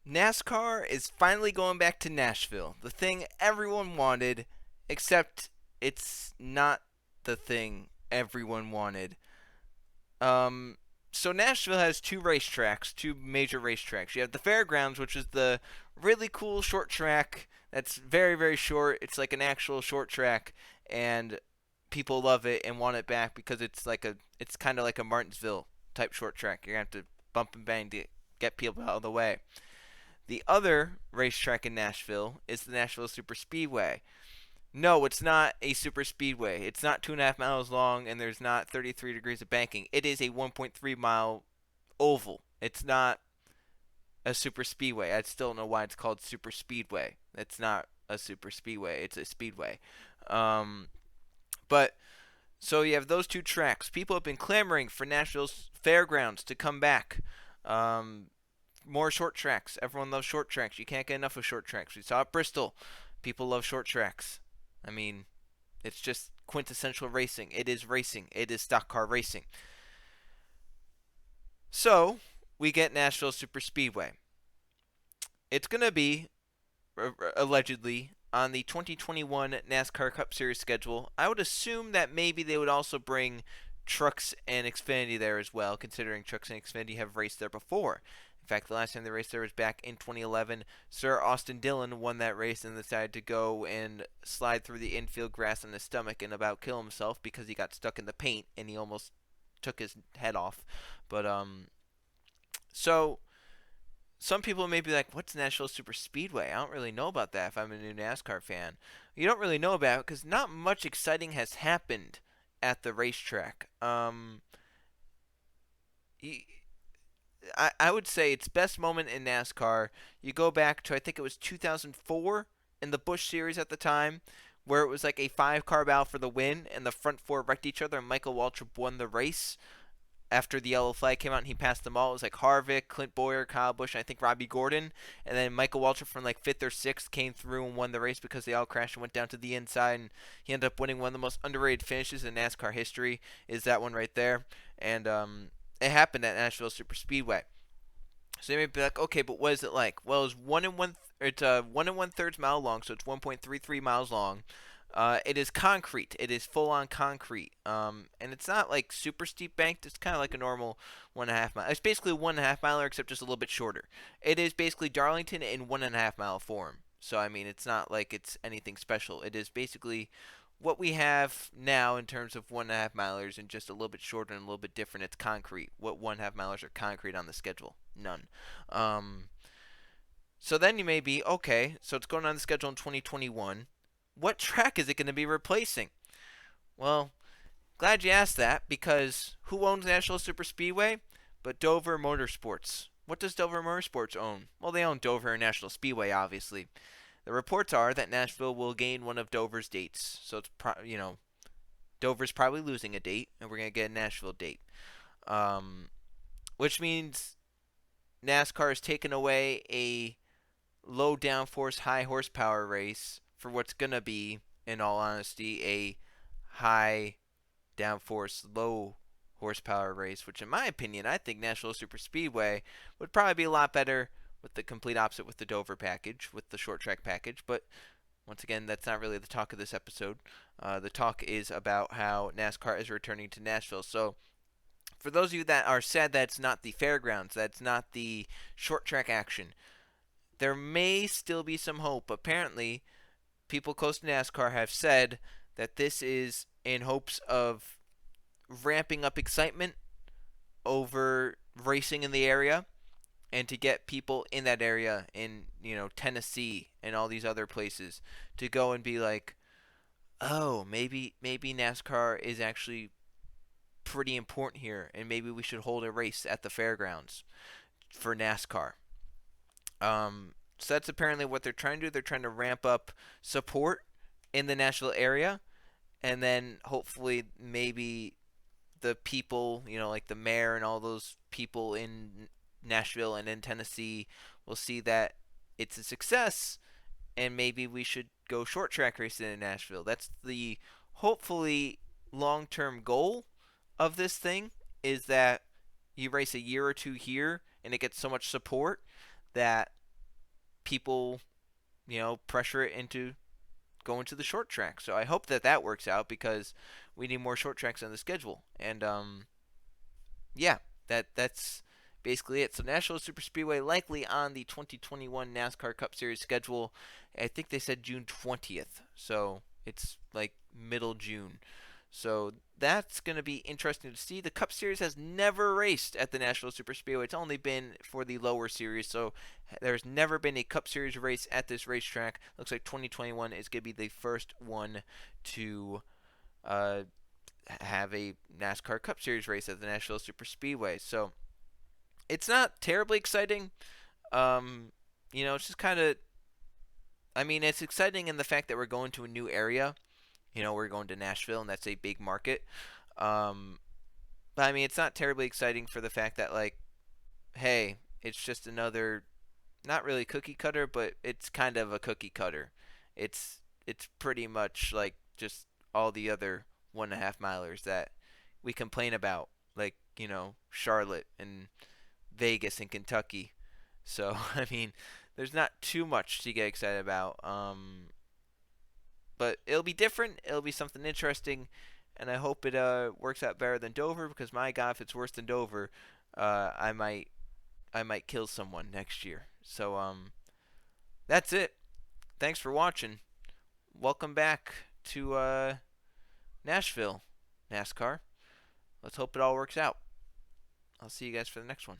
NASCAR is finally going back to Nashville. The thing everyone wanted, except it's not the thing everyone wanted. Um, so Nashville has two racetracks, two major racetracks. You have the fairgrounds, which is the really cool short track that's very, very short. It's like an actual short track, and people love it and want it back because it's kind of like a Martinsville type short track. You're gonna have to bump and bang to get people out of the way. The other racetrack in Nashville is the Nashville Superspeedway. No, it's not a super speedway. It's not 2.5 miles long, and there's not 33 degrees of banking. It is a 1.3 mile oval. It's not a super speedway. I still don't know why it's called super speedway. It's not a super speedway. It's a speedway. Um, but so you have those two tracks. People have been clamoring for Nashville's fairgrounds to come back. Um, More short tracks. Everyone loves short tracks. You can't get enough of short tracks. We saw at Bristol. People love short tracks. I mean, it's just quintessential racing. It is racing. It is stock car racing. So, we get Nashville Super Speedway. It's going to be, allegedly, on the 2021 NASCAR Cup Series schedule. I would assume that maybe they would also bring Trucks and Xfinity there as well, considering Trucks and Xfinity have raced there before. In fact, the last time they raced there was back in 2011. Sir Austin Dillon won that race and decided to go and slide through the infield grass on his stomach and about kill himself because he got stuck in the paint and he almost took his head off. But so some people may be like, "What's Nashville Super Speedway?" I don't really know about that. If I'm a new NASCAR fan, you don't really know about it because not much exciting has happened at the racetrack. I would say its best moment in NASCAR, you go back to, I think it was 2004 in the Busch Series at the time, where it was like a five-car battle for the win, and the front four wrecked each other, and Michael Waltrip won the race after the yellow flag came out and he passed them all. It was like Harvick, Clint Boyer, Kyle Busch, and I think Robbie Gordon. And then Michael Waltrip from like fifth or sixth came through and won the race because they all crashed and went down to the inside. And he ended up winning one of the most underrated finishes in NASCAR history. Is that one right there? And it happened at Nashville Super Speedway. So you may be like, okay, but what is it like? Well, it's 1 and 1/3 mile long, so it's 1.33 miles long. It is concrete. It is full on concrete. And it's not like super steep banked. It's kind of like a normal 1.5 mile. It's basically 1.5 miler, except just a little bit shorter. It is basically Darlington in 1.5 mile form. So I mean, it's not like it's anything special. It is basically what we have now in terms of 1.5 milers, and just a little bit shorter and a little bit different. It's concrete. What 1.5 milers are concrete on the schedule? None. Um, so then you may be okay. So it's going on the schedule in 2021. What track is it going to be replacing? Well, glad you asked that, because who owns National Super Speedway but Dover Motorsports? What does Dover Motorsports own? Well, they own Dover National Speedway, obviously. The reports are that Nashville will gain one of Dover's dates. So it's Dover's probably losing a date, and we're gonna get a Nashville date, um, which means NASCAR has taken away a low downforce, high horsepower race for what's gonna be, in all honesty, a high downforce, low horsepower race. Which, in my opinion, I think Nashville Super Speedway would probably be a lot better with the complete opposite with the Dover package, with the short track package. But once again, that's not really the talk of this episode. The talk is about how NASCAR is returning to Nashville. So, for those of you that are sad that it's not the fairgrounds, that's not the short track action, there may still be some hope. Apparently, people close to NASCAR have said that this is in hopes of ramping up excitement over racing in the area, and to get people in that area, in Tennessee and all these other places, to go and be like, oh, maybe NASCAR is actually pretty important here, and maybe we should hold a race at the fairgrounds for NASCAR. So that's apparently what they're trying to do. They're trying to ramp up support in the Nashville area, and then hopefully maybe the people, like the mayor and all those people in Nashville and in Tennessee, will see that it's a success, and maybe we should go short track racing in Nashville. That's the hopefully long-term goal of this thing, is that you race a year or two here and it gets so much support that people, pressure it into going to the short track. So I hope that that works out because we need more short tracks on the schedule. And yeah, that's basically it. So Nashville Superspeedway likely on the 2021 NASCAR Cup Series schedule. I think they said June 20th. So it's like middle June. So that's going to be interesting to see. The Cup Series has never raced at the Nashville Superspeedway. It's only been for the lower series. So there's never been a Cup Series race at this racetrack. Looks like 2021 is going to be the first one to uh, have a NASCAR Cup Series race at the Nashville Superspeedway. So it's not terribly exciting. Um, it's just kind of. I mean, it's exciting in the fact that we're going to a new area. We're going to Nashville, and that's a big market. Um, but I mean, it's not terribly exciting for the fact that, like, hey, it's just another, not really cookie cutter, but it's kind of a cookie cutter. It's pretty much like just all the other 1.5 milers that we complain about, like Charlotte and Vegas and Kentucky. So I mean, there's not too much to get excited about. But it'll be different. It'll be something interesting, and I hope it works out better than Dover. Because my God, if it's worse than Dover, I might kill someone next year. So that's it. Thanks for watching. Welcome back to Nashville, NASCAR. Let's hope it all works out. I'll see you guys for the next one.